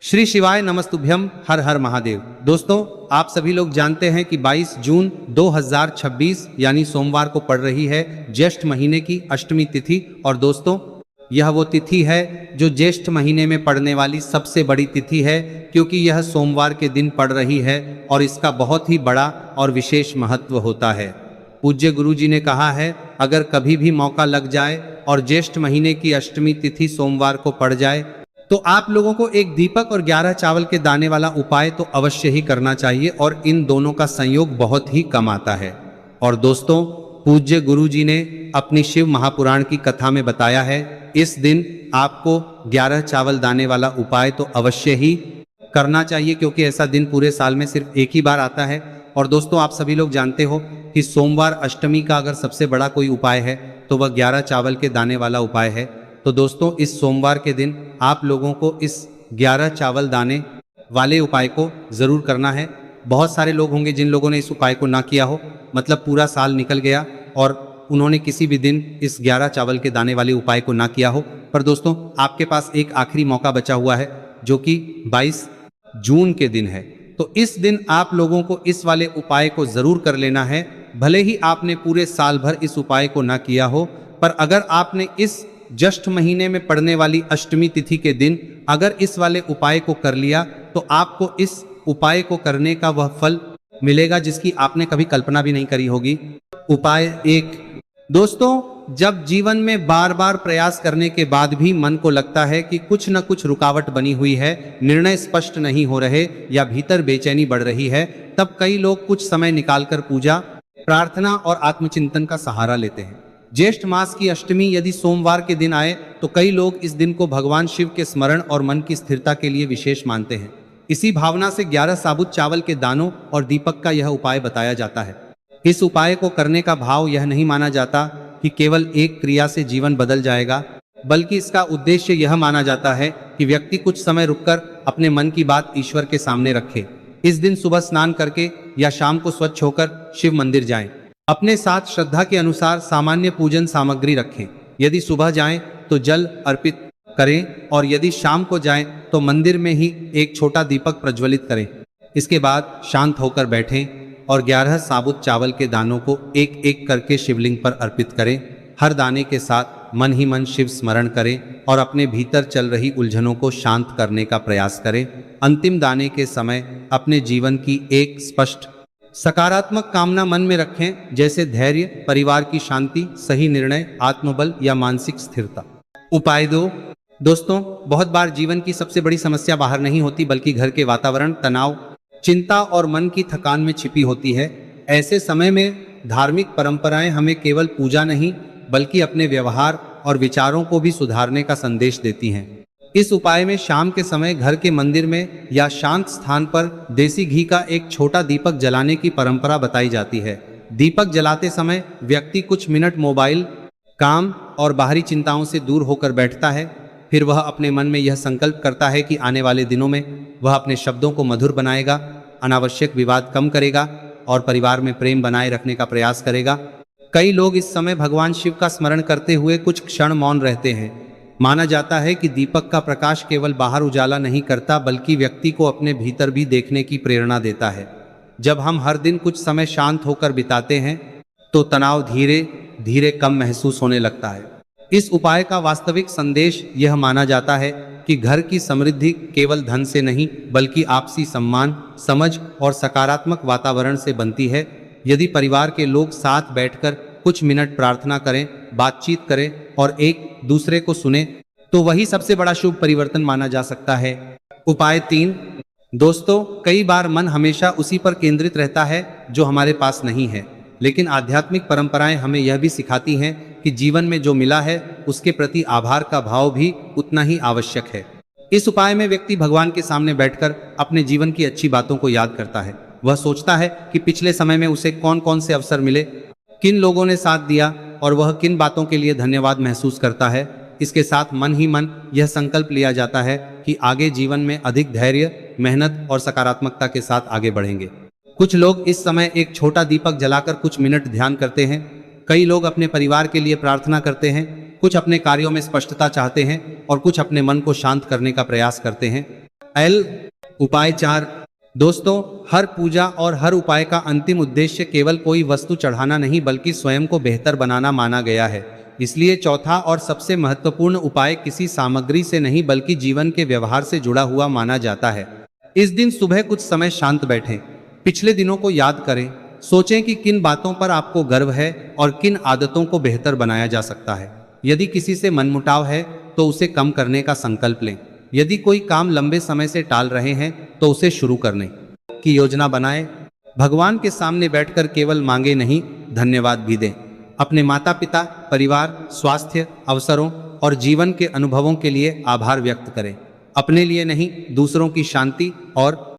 श्री शिवाय नमस्तुभ्यम। हर हर महादेव। दोस्तों, आप सभी लोग जानते हैं कि 22 जून 2026 यानी सोमवार को पड़ रही है ज्येष्ठ महीने की अष्टमी तिथि। और दोस्तों, यह वो तिथि है जो ज्येष्ठ महीने में पड़ने वाली सबसे बड़ी तिथि है, क्योंकि यह सोमवार के दिन पड़ रही है और इसका बहुत ही बड़ा और विशेष महत्व होता है। पूज्य गुरु जी ने कहा है, अगर कभी भी मौका लग जाए और ज्येष्ठ महीने की अष्टमी तिथि सोमवार को पड़ जाए तो आप लोगों को एक दीपक और 11 चावल के दाने वाला उपाय तो अवश्य ही करना चाहिए, और इन दोनों का संयोग बहुत ही कम आता है। और दोस्तों, पूज्य गुरु जी ने अपनी शिव महापुराण की कथा में बताया है, इस दिन आपको 11 चावल दाने वाला उपाय तो अवश्य ही करना चाहिए, क्योंकि ऐसा दिन पूरे साल में सिर्फ एक ही बार आता है। और दोस्तों, आप सभी लोग जानते हो कि सोमवार अष्टमी का अगर सबसे बड़ा कोई उपाय है तो वह 11 चावल के दाने वाला उपाय है। तो दोस्तों, इस सोमवार के दिन आप लोगों को इस 11 चावल दाने वाले उपाय को ज़रूर करना है। बहुत सारे लोग होंगे जिन लोगों ने इस उपाय को ना किया हो, मतलब पूरा साल निकल गया और उन्होंने किसी भी दिन इस 11 चावल के दाने वाले उपाय को ना किया हो। पर दोस्तों, आपके पास एक आखिरी मौका बचा हुआ है, जो कि 22 जून के दिन है। तो इस दिन आप लोगों को इस वाले उपाय को ज़रूर कर लेना है। भले ही आपने पूरे साल भर इस उपाय को ना किया हो, पर अगर आपने इस ज्येष्ठ महीने में पड़ने वाली अष्टमी तिथि के दिन अगर इस वाले उपाय को कर लिया तो आपको इस उपाय को करने का वह फल मिलेगा जिसकी आपने कभी कल्पना भी नहीं करी होगी। उपाय 1। दोस्तों, जब जीवन में बार बार प्रयास करने के बाद भी मन को लगता है कि कुछ न कुछ रुकावट बनी हुई है, निर्णय स्पष्ट नहीं हो रहे या भीतर बेचैनी बढ़ रही है, तब कई लोग कुछ समय निकालकर पूजा, प्रार्थना और आत्मचिंतन का सहारा लेते हैं। ज्येष्ठ मास की अष्टमी यदि सोमवार के दिन आए तो कई लोग इस दिन को भगवान शिव के स्मरण और मन की स्थिरता के लिए विशेष मानते हैं। इसी भावना से 11 साबुत चावल के दानों और दीपक का यह उपाय बताया जाता है। इस उपाय को करने का भाव यह नहीं माना जाता कि केवल एक क्रिया से जीवन बदल जाएगा, बल्कि इसका उद्देश्य यह माना जाता है कि व्यक्ति कुछ समय रुककर अपने मन की बात ईश्वर के सामने रखे। इस दिन सुबह स्नान करके या शाम को स्वच्छ होकर शिव मंदिर जाएं। अपने साथ श्रद्धा के अनुसार सामान्य पूजन सामग्री रखें। यदि सुबह जाएं तो जल अर्पित करें, और यदि शाम को जाएं तो मंदिर में ही एक छोटा दीपक प्रज्वलित करें। इसके बाद शांत होकर बैठें और 11 साबुत चावल के दानों को एक एक करके शिवलिंग पर अर्पित करें। हर दाने के साथ मन ही मन शिव स्मरण करें और अपने भीतर चल रही उलझनों को शांत करने का प्रयास करें। अंतिम दाने के समय अपने जीवन की एक स्पष्ट सकारात्मक कामना मन में रखें, जैसे धैर्य, परिवार की शांति, सही निर्णय, आत्मबल या मानसिक स्थिरता। उपाय 2। दोस्तों, बहुत बार जीवन की सबसे बड़ी समस्या बाहर नहीं होती, बल्कि घर के वातावरण, तनाव, चिंता और मन की थकान में छिपी होती है। ऐसे समय में धार्मिक परंपराएं हमें केवल पूजा नहीं, बल्कि अपने व्यवहार और विचारों को भी सुधारने का संदेश देती हैं। इस उपाय में शाम के समय घर के मंदिर में या शांत स्थान पर देसी घी का एक छोटा दीपक जलाने की परंपरा बताई जाती है। दीपक जलाते समय व्यक्ति कुछ मिनट मोबाइल, काम और बाहरी चिंताओं से दूर होकर बैठता है। फिर वह अपने मन में यह संकल्प करता है कि आने वाले दिनों में वह अपने शब्दों को मधुर बनाएगा, अनावश्यक विवाद कम करेगा और परिवार में प्रेम बनाए रखने का प्रयास करेगा। कई लोग इस समय भगवान शिव का स्मरण करते हुए कुछ क्षण मौन रहते हैं। माना जाता है कि दीपक का प्रकाश केवल बाहर उजाला नहीं करता, बल्कि व्यक्ति को अपने भीतर भी देखने की प्रेरणा देता है। जब हम हर दिन कुछ समय शांत होकर बिताते हैं तो तनाव धीरे धीरे कम महसूस होने लगता है। इस उपाय का वास्तविक संदेश यह माना जाता है कि घर की समृद्धि केवल धन से नहीं, बल्कि आपसी सम्मान, समझ और सकारात्मक वातावरण से बनती है। यदि परिवार के लोग साथ बैठकर कुछ मिनट प्रार्थना करें, बातचीत करें और एक दूसरे को सुने, तो वही सबसे बड़ा शुभ परिवर्तन माना जा सकता है। उपाय 3। दोस्तों, कई बार मन हमेशा उसी पर केंद्रित रहता है जो हमारे पास नहीं है, लेकिन आध्यात्मिक परंपराएं हमें यह भी सिखाती हैं कि जीवन में जो मिला है उसके प्रति आभार का भाव भी उतना ही आवश्यक है। इस उपाय में व्यक्ति भगवान के सामने बैठकर अपने जीवन की अच्छी बातों को याद करता है। वह सोचता है कि पिछले समय में उसे कौन कौन से अवसर मिले, किन लोगों ने साथ दिया और वह किन बातों के लिए धन्यवाद महसूस करता है। इसके साथ मन ही मन यह संकल्प लिया जाता है कि आगे जीवन में अधिक धैर्य, मेहनत और सकारात्मकता के साथ आगे बढ़ेंगे। कुछ लोग इस समय एक छोटा दीपक जलाकर कुछ मिनट ध्यान करते हैं। कई लोग अपने परिवार के लिए प्रार्थना करते हैं, कुछ अपने कार्यों में स्पष्टता चाहते हैं और कुछ अपने मन को शांत करने का प्रयास करते हैं। एल उपाय 4। दोस्तों, हर पूजा और हर उपाय का अंतिम उद्देश्य केवल कोई वस्तु चढ़ाना नहीं बल्कि स्वयं को बेहतर बनाना माना गया है। इसलिए चौथा और सबसे महत्वपूर्ण उपाय किसी सामग्री से नहीं बल्कि जीवन के व्यवहार से जुड़ा हुआ माना जाता है। इस दिन सुबह कुछ समय शांत बैठें, पिछले दिनों को याद करें, सोचें कि किन बातों पर आपको गर्व है और किन आदतों को बेहतर बनाया जा सकता है। यदि किसी से मनमुटाव है तो उसे कम करने का संकल्प लें। यदि कोई काम लंबे समय से टाल रहे हैं तो उसे शुरू करने की योजना बनाएं। भगवान के सामने बैठकर केवल मांगे नहीं, धन्यवाद भी दें। अपने माता पिता, परिवार, स्वास्थ्य, अवसरों और जीवन के अनुभवों के लिए आभार व्यक्त करें। अपने लिए नहीं, दूसरों की शांति और